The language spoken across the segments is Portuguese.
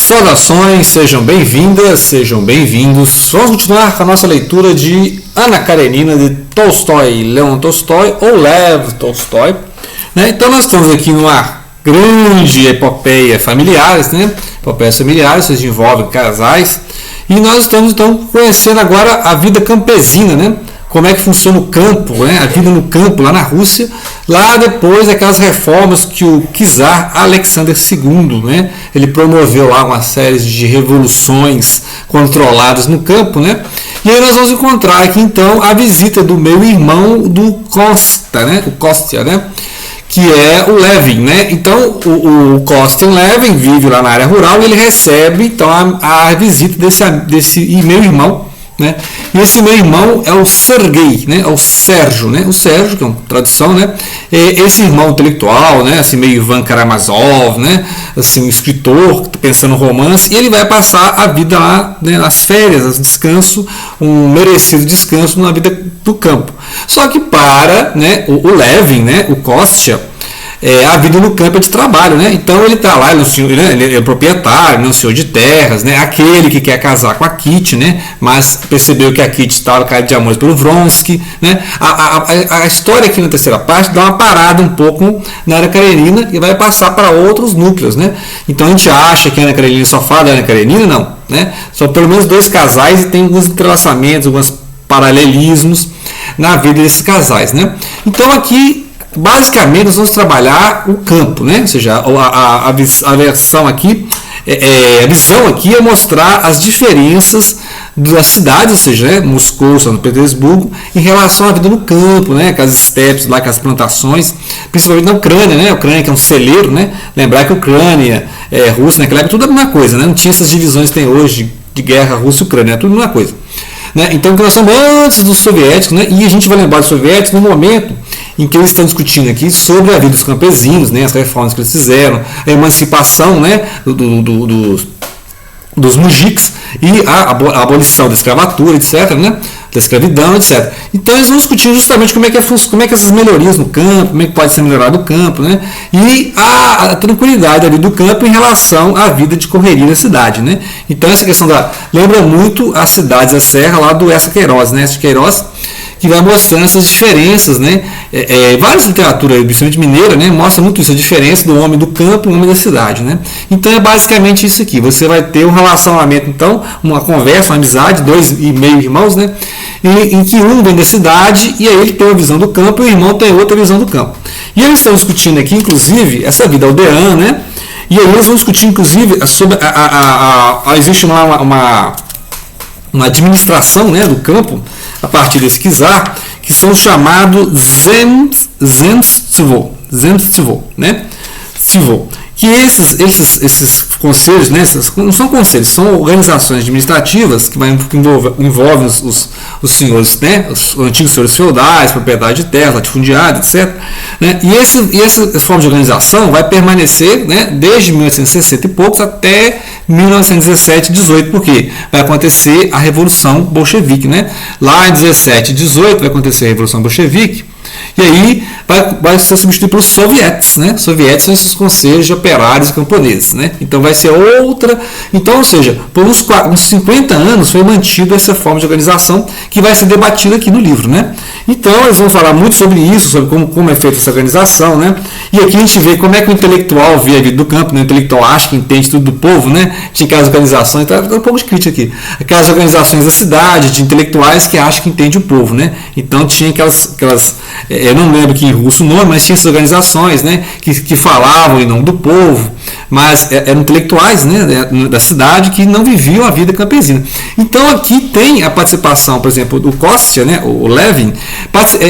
Saudações, sejam bem-vindas, sejam bem-vindos. Vamos continuar com a nossa leitura de Ana Karenina de Tolstói, Leon Tolstói ou Lev Tolstói. Então nós estamos aqui numa grande epopeia familiar, epopeias familiares, que envolvem casais, e nós estamos então conhecendo agora a vida campesina, como é que funciona o campo, a vida no campo lá na Rússia, lá depois daquelas reformas que o czar Alexander II, ele promoveu lá uma série de revoluções controladas no campo, E aí nós vamos encontrar aqui então a visita do meu irmão do Kostya, o Kostya, que é o Levin, Então o Kostya Levin vive lá na área rural e ele recebe então a visita desse meu irmão. E esse meu irmão é o Sergei, é o Sérgio, o Sérgio, que é uma tradução, esse irmão intelectual, assim meio Ivan Karamazov, assim um escritor pensando no romance, e ele vai passar a vida lá, nas férias, descanso, um merecido descanso na vida do campo. Só que para o Levin, o Kostya, a vida no campo é de trabalho, Então ele está lá, ele é proprietário, um senhor de terras, Aquele que quer casar com a Kitty, Mas percebeu que a Kitty estava caída de amor pelo Vronsky, A história aqui na terceira parte dá uma parada um pouco na Ana Karenina e vai passar para outros núcleos, Então a gente acha que a Ana Karenina só fala da Ana Karenina, não, São pelo menos dois casais e tem alguns entrelaçamentos, alguns paralelismos na vida desses casais, Então aqui basicamente nós vamos trabalhar o campo, Ou seja, a versão aqui, a visão aqui é mostrar as diferenças das cidades, ou seja, Moscou, São Petersburgo, em relação à vida no campo, com as estepes, lá, com as plantações, principalmente na Ucrânia, A Ucrânia que é um celeiro, Lembrar que a Ucrânia, Rússia, naquela época, tudo é a mesma coisa, Não tinha essas divisões que tem hoje de guerra Rússia-Ucrânia, é tudo a mesma coisa. Então, nós somos antes dos soviéticos, e a gente vai lembrar dos soviéticos no momento em que eles estão discutindo aqui sobre a vida dos campesinos, as reformas que eles fizeram, a emancipação dos mujiks e a abolição da escravatura, etc., da escravidão, etc. Então eles vão discutir justamente como é que essas melhorias no campo, como é que pode ser melhorado o campo, e a tranquilidade ali do campo em relação à vida de correria da cidade, Então essa questão lembra muito as cidades da serra lá do Eça Queiroz, Eça Queiroz, que vai mostrando essas diferenças, várias literaturas, principalmente mineira, mostra muito isso, a diferença do homem do campo e do homem da cidade, Então é basicamente isso aqui, você vai ter um relacionamento, então, uma conversa, uma amizade, dois e meio irmãos, em que um vem da cidade e aí ele tem uma visão do campo e o irmão tem outra visão do campo. E eles estão discutindo aqui, inclusive, essa vida aldeana, e aí eles vão discutir, inclusive, sobre existe uma administração, do campo, a partir desse czar, que são chamados Zemstvo, que esses conselhos, não são conselhos, são organizações administrativas que envolvem os senhores, os antigos senhores feudais, propriedade de terra, latifundiário, etc. E essa forma de organização vai permanecer desde 1860 e poucos até 1917 e 18, porque vai acontecer a Revolução Bolchevique. Lá em 17 e 18 vai acontecer a Revolução Bolchevique, e aí vai ser substituído pelos sovietes. Sovietes são esses conselhos de operários e camponeses. Então vai ser outra. Então, ou seja, por uns 50 anos foi mantida essa forma de organização que vai ser debatida aqui no livro. Então eles vão falar muito sobre isso, sobre como é feita essa organização. E aqui a gente vê como é que o intelectual vê a vida do campo. O intelectual acha que entende tudo do povo. Tinha aquelas organizações, então um pouco de crítica aqui. Aquelas organizações da cidade, de intelectuais que acham que entende o povo. Então tinha aquelas eu não lembro que em russo o nome, mas tinha essas organizações que falavam em nome do povo, mas eram intelectuais da cidade que não viviam a vida campesina. Então aqui tem a participação, por exemplo, do Kostya, o Levin,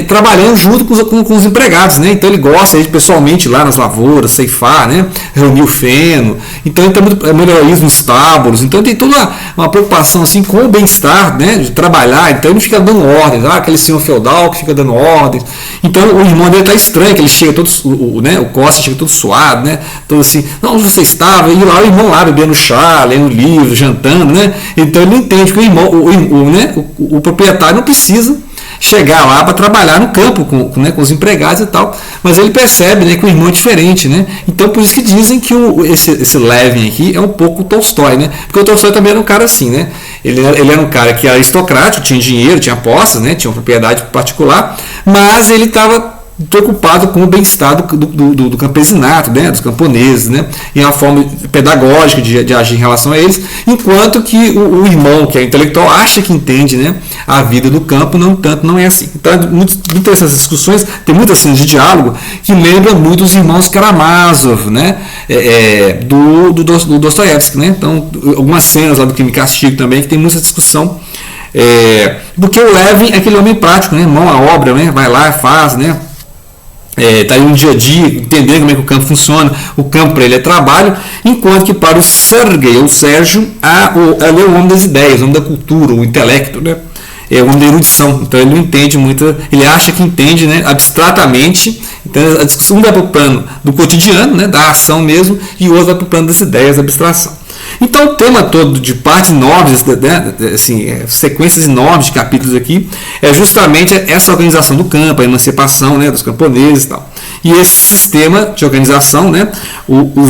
trabalhando junto com os empregados. Então ele gosta de pessoalmente ir lá nas lavouras, ceifar, reunir o feno. Então ele tem muito melhorismo nos estábulos. Então tem toda uma preocupação assim, com o bem-estar, de trabalhar. Então ele não fica dando ordens, aquele senhor feudal que fica dando ordens. Então o irmão dele está estranho, que ele chega todo, o Kostya chega todo suado, todo assim, não, onde você estava? E lá o irmão lá bebendo chá, lendo livro, jantando, Então ele não entende que o proprietário não precisa chegar lá para trabalhar no campo né, com os empregados e tal, mas ele percebe, né, que o irmão é diferente, né? Então por isso que dizem que esse Levin aqui é um pouco o Tolstói, né? Porque o Tolstói também era um cara assim, né? Ele era um cara que era aristocrático, tinha dinheiro, tinha posses, né? Tinha uma propriedade particular, mas ele estava preocupado com o bem-estar do campesinato, né, dos camponeses, né, e uma forma pedagógica de agir em relação a eles, enquanto que o irmão, que é intelectual, acha que entende, né, a vida do campo, não é assim. Então, muito interessante essas discussões, tem muitas cenas de diálogo que lembram muito os irmãos Karamazov, né, do Dostoiévski, né, então, algumas cenas lá do Crime e Castigo também, que tem muita discussão, porque o Levin é aquele homem prático, né, mão à obra, né, vai lá, faz, né, está aí no dia a dia, entendendo como é que o campo funciona. O campo para ele é trabalho, enquanto que para o Sergei, ou Sérgio, ele é o homem das ideias, o homem da cultura, o intelecto, né? É o homem da erudição. Então ele não entende muito, ele acha que entende, né, abstratamente. Então a discussão vai para o plano do cotidiano, né, da ação mesmo, e o outro vai para o plano das ideias, da abstração. Então o tema todo de partes enormes, né, assim, sequências enormes de capítulos aqui, é justamente essa organização do campo, a emancipação, né, dos camponeses e tal. E esse sistema de organização, né, o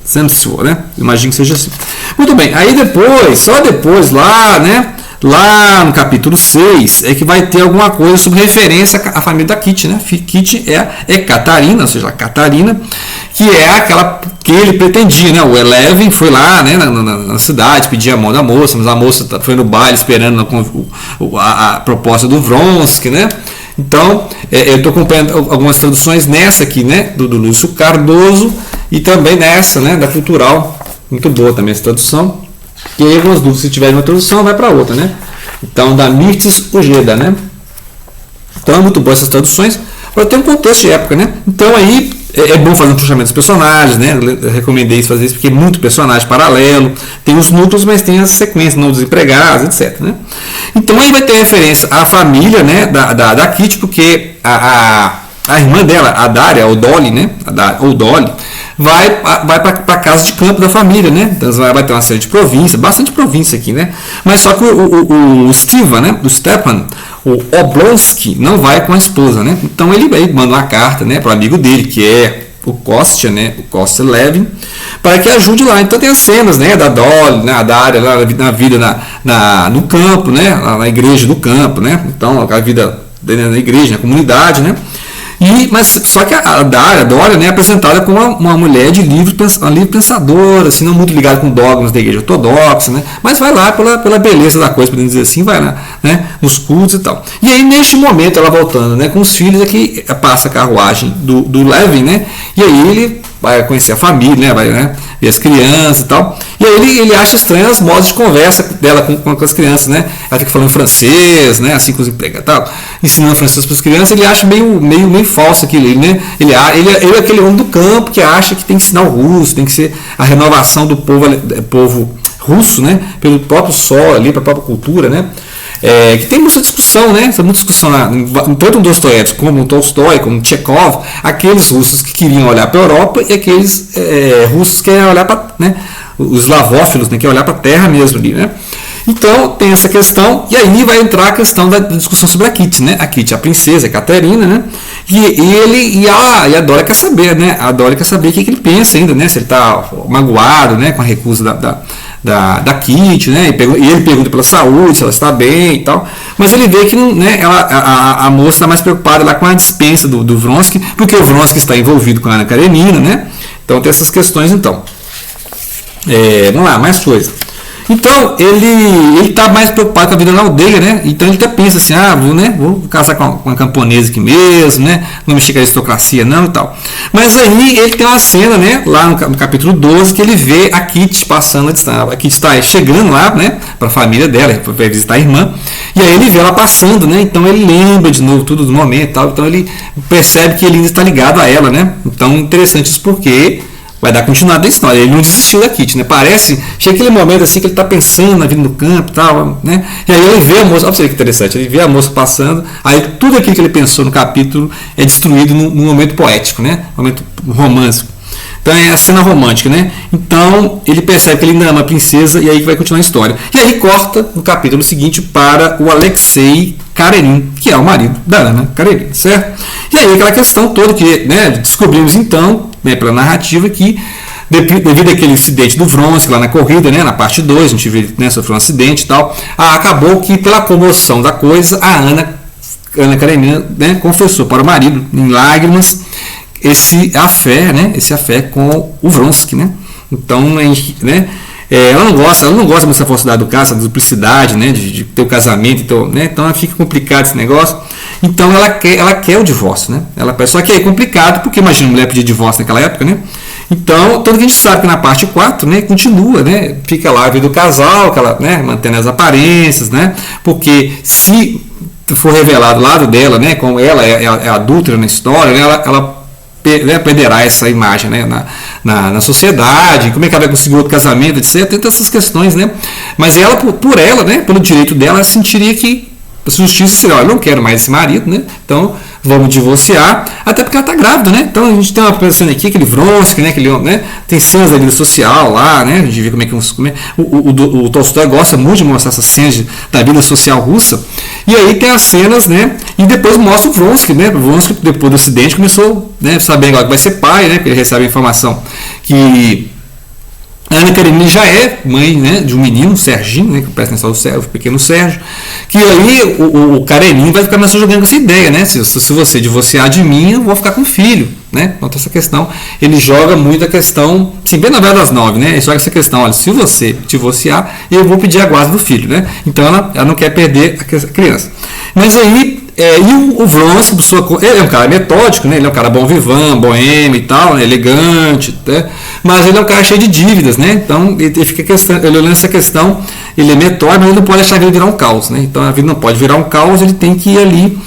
Zemstvo, né, imagino que seja assim. Muito bem, aí depois, só depois lá, né, lá no capítulo 6 é que vai ter alguma coisa sobre referência à família da Kitty, né? Kitty é Catarina, ou seja, a Catarina, que é aquela que ele pretendia, né? O Levin foi lá, né, na cidade, pedir a mão da moça, mas a moça foi no baile esperando a proposta do Vronsky, né? Então, eu estou acompanhando algumas traduções nessa aqui, né, do Lúcio Cardoso, e também nessa, né, da Cultural, muito boa também essa tradução. E aí algumas dúvidas, se tiver uma tradução, vai para outra, né? Então, da Mirtes Ojeda, né? Então, é muito boa essas traduções, para ter um contexto de época, né? Então, aí, é bom fazer um puxamento dos personagens, né? Eu recomendei fazer isso, porque é muito personagem paralelo, tem os núcleos, mas tem as sequências, não dos empregados, etc, né? Então, aí vai ter referência à família, né, da Kitty, porque a irmã dela, a Dária, ou Dolly, né? Ou Dolly, vai para a casa de campo da família, né? Então vai ter uma série de províncias, bastante província aqui, né? Mas só que o Stevan, né? O Stepan, o Oblonsky, não vai com a esposa, né? Então ele manda uma carta, né, para o amigo dele, que é o Kostya, né? O Kostya Levin, para que ajude lá. Então tem as cenas, né, da Dolly, né, da área lá na vida no campo, né? Na igreja do campo, né? Então a vida na igreja, na comunidade, né? Mas só que a Dória, né, é apresentada como uma mulher de livre pensadora, assim, não muito ligada com dogmas da igreja ortodoxa, né, mas vai lá pela beleza da coisa, podemos dizer assim, vai lá, né, nos cultos e tal. E aí, neste momento, ela voltando, né, com os filhos, aqui passa a carruagem do Levin, né, e aí ele vai conhecer a família, né, vai, né, ver as crianças e tal. E aí ele acha estranho os modos de conversa dela com as crianças, né? Ela fica falando francês, né, assim com os empregados, tal, ensinando francês para as crianças. Ele acha meio falso aquilo, né? Ele é aquele homem do campo que acha que tem que ensinar o russo, tem que ser a renovação do povo russo, né, pelo próprio solo ali, para a própria cultura, né? Que tem muita discussão, né? Muita discussão tanto no Dostoiévski como no Tolstói, como no Chekhov, aqueles russos que queriam olhar para a Europa e aqueles russos que querem olhar para, né, os slavófilos, né, que querem olhar para a terra mesmo ali, né? Então tem essa questão, e aí vai entrar a questão da discussão sobre a Kitty, né? A Kitty, a princesa, a Caterina, né? E a Dória quer saber, né? A Dória quer saber o que ele pensa ainda, né? Se ele está magoado, né, com a recusa da Kitty, né? E ele pergunta pela saúde, se ela está bem e tal. Mas ele vê que, né, a moça está mais preocupada lá com a dispensa do Vronsky, porque o Vronsky está envolvido com a Ana Karenina, né? Então tem essas questões, então. Vamos lá, mais coisa. Então, ele está mais preocupado com a vida na aldeia, né? Então ele até pensa assim, vou casar com uma camponesa aqui mesmo, né? Não mexer com a aristocracia não e tal. Mas aí ele tem uma cena, né, lá no capítulo 12, que ele vê a Kitty passando, a Kitty está chegando lá, né, para a família dela, para visitar a irmã, e aí ele vê ela passando, né? Então ele lembra de novo tudo do momento e tal, então ele percebe que ele ainda está ligado a ela, né? Então interessante isso porque vai dar continuidade da história. Ele não desistiu da Kitty, né? Chega aquele momento assim que ele está pensando na vida no campo e tal, né? E aí ele vê a moça, olha pra você que interessante, ele vê a moça passando, aí tudo aquilo que ele pensou no capítulo é destruído num momento poético, né? Um momento romântico. Então é a cena romântica, né? Então ele percebe que ele ainda ama a princesa e aí que vai continuar a história. E aí corta no capítulo seguinte para o Alexei Karenin, que é o marido da Ana Karenina, certo? E aí aquela questão toda que, né, descobrimos então, né, pela narrativa, que devido àquele incidente do Vronsky lá na corrida, né, na parte 2, a gente vê, né, sofreu um acidente e tal, acabou que pela comoção da coisa, a Ana Karenina, né, confessou para o marido, em lágrimas, esse afé com o Vronsky, né? Então, né, ela não gosta dessa falsidade do caso, essa duplicidade, né, de ter o casamento, então fica complicado esse negócio. Então ela quer o divórcio, né? Só que é complicado, porque imagina a mulher pedir divórcio naquela época, né? Então, tanto que a gente sabe que na parte 4, né, continua, né? Fica lá a vida do casal, né, mantendo as aparências, né? Porque se for revelado o lado dela, né, como ela é adúltera na história, né, ela perderá essa imagem, né, na sociedade, como é que ela vai conseguir outro casamento, etc. Tem essas questões, né? Mas ela, por ela, né, pelo direito dela, ela sentiria que a justiça seria, olha, eu não quero mais esse marido, né? Então vamos divorciar, até porque ela está grávida, né? Então a gente tem uma pensando aqui, aquele Vronsky, né? Aquele, né? Tem cenas da vida social lá, né? A gente vê como é que o Tolstói gosta muito de mostrar essas cenas da vida social russa. E aí tem as cenas, né? E depois mostra o Vronsky, né? O Vronsky, depois do acidente, começou, né, sabendo agora que vai ser pai, né? Porque ele recebe a informação que a Ana Karenina já é mãe, né, de um menino, o Serginho, né, que presta atenção o pequeno Sérgio, que aí o Karenin vai ficar jogando com essa ideia, né, se você divorciar de mim, eu vou ficar com um filho, né, então essa questão, ele joga muito a questão, sim, bem na novela das 9, né, ele joga essa questão, olha, se você divorciar, eu vou pedir a guarda do filho, né, então ela não quer perder a criança. Mas aí, e o Vronsky, ele é um cara metódico, né? Ele é um cara bom vivant, boêmio e tal, né? Elegante, né? Mas ele é um cara cheio de dívidas, né? Então ele fica ele olhando essa questão, ele é metódico, mas ele não pode deixar a vida virar um caos, né? Então a vida não pode virar um caos, ele tem que ir ali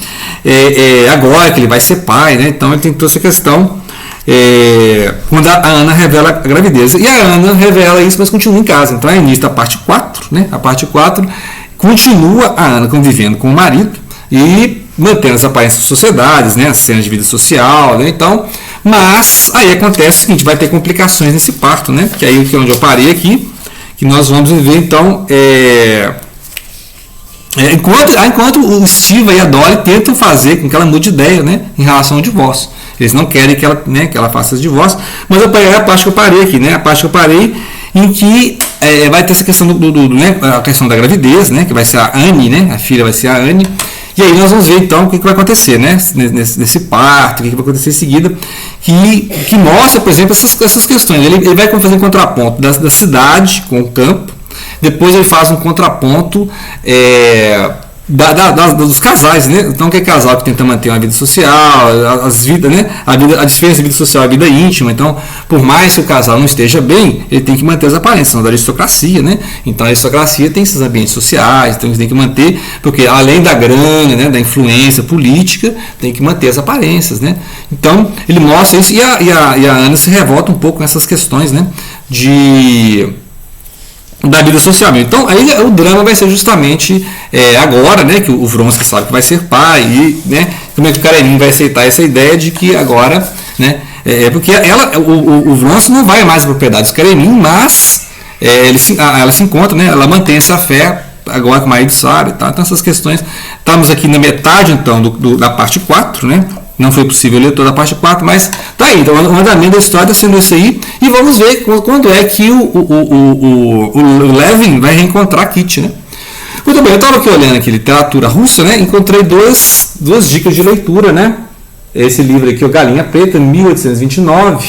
agora que ele vai ser pai, né? Então ele tem toda essa questão quando a Ana revela a gravidez. E a Ana revela isso, mas continua em casa. Então é início da parte 4, né? A parte 4 continua a Ana convivendo com o marido e mantendo as aparências das sociedades, né, as cenas de vida social, né, então, mas aí acontece o seguinte, vai ter complicações nesse parto, né, que aí é onde eu parei aqui, que nós vamos viver então, enquanto o Steve e a Dolly tentam fazer com que ela mude de ideia, né, em relação ao divórcio. Eles não querem que ela faça esse divórcio, mas eu parei a parte que eu parei aqui, né, a parte que eu parei em que vai ter essa questão né, a questão da gravidez, né, que vai ser a Anne, né, a filha vai ser a Anne. E aí nós vamos ver então o que vai acontecer, né? Nesse parto, o que vai acontecer em seguida, que mostra, por exemplo, essas questões. Ele vai fazer um contraponto da cidade com o campo, depois ele faz um contraponto dos casais, né? Então, que é casal que tenta manter uma vida social, as vidas, né? A diferença de vida social e a vida íntima. Então, por mais que o casal não esteja bem, ele tem que manter as aparências, são da aristocracia, né? Então, a aristocracia tem esses ambientes sociais, então eles têm que manter, porque além da grana, né, da influência política, tem que manter as aparências, né? Então, ele mostra isso e a Ana se revolta um pouco com essas questões, né? Da vida social. Então, aí o drama vai ser justamente agora, né, que o Vronsky sabe que vai ser pai, e, né, como é que o Karenin vai aceitar essa ideia de que agora, né, porque o Vronsky não vai mais à propriedade do Karenin, mas ela se encontra, né, ela mantém essa fé agora que o marido sabe, tá? Então essas questões, estamos aqui na metade então da parte 4, né? Não foi possível ler toda a parte 4, mas tá aí. Então, o andamento da história está sendo isso aí. E vamos ver quando é que o Levin vai reencontrar a Kitty, né? Muito bem, eu estava aqui olhando aqui literatura russa, né? Encontrei duas dicas de leitura, né? Esse livro aqui, o Galinha Preta, 1829,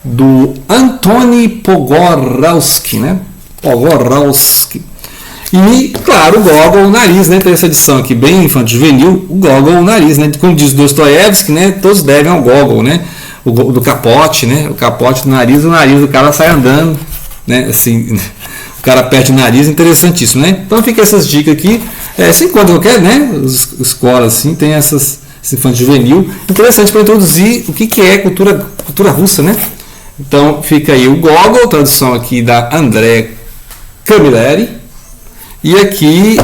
do Antony Pogorelski, né? Pogorelski. E, claro, o Gogol, o nariz, né? Tem essa edição aqui bem infanto-juvenil, o Gogol, o nariz, né? Como diz Dostoiévski, né? Todos devem ao Gogol, né? O do capote, né? O capote do nariz, o nariz do cara sai andando, né? Assim, o cara perde o nariz, interessantíssimo, né? Então fica essas dicas aqui. Você encontra qualquer, né? Escolas, assim, tem esse infanto-juvenil. Interessante para introduzir o que é cultura russa, né? Então fica aí o Gogol, tradução aqui da André Camilleri. E aqui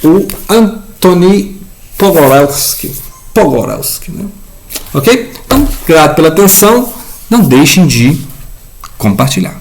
o Antony Pogorelski, né? Ok? Então, grato pela atenção. não deixem de compartilhar.